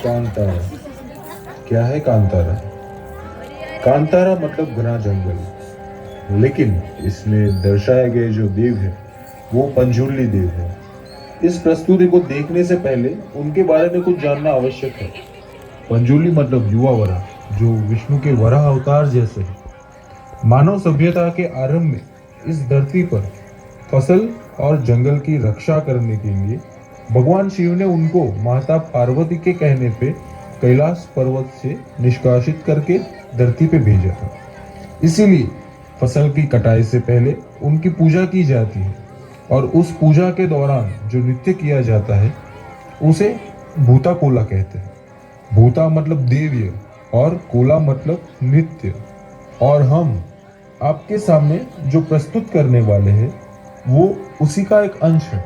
कांतारा। क्या है कांतारा? कांतारा मतलब घना जंगल, लेकिन इसमें दर्शाए गए जो देव है वो पंजुर्ली देव है। इस प्रस्तुति को देखने से पहले उनके बारे में कुछ जानना आवश्यक है। पंजुर्ली मतलब युवा वरा, जो विष्णु के वराह अवतार जैसे है। मानव सभ्यता के आरंभ में इस धरती पर फसल और जंगल की रक्षा करने के लिए भगवान शिव ने उनको माता पार्वती के कहने पे कैलाश पर्वत से निष्कासित करके धरती पे भेजा था। इसीलिए फसल की कटाई से पहले उनकी पूजा की जाती है, और उस पूजा के दौरान जो नृत्य किया जाता है उसे भूता कोला कहते हैं। भूता मतलब देव्य और कोला मतलब नृत्य। और हम आपके सामने जो प्रस्तुत करने वाले हैं वो उसी का एक अंश है।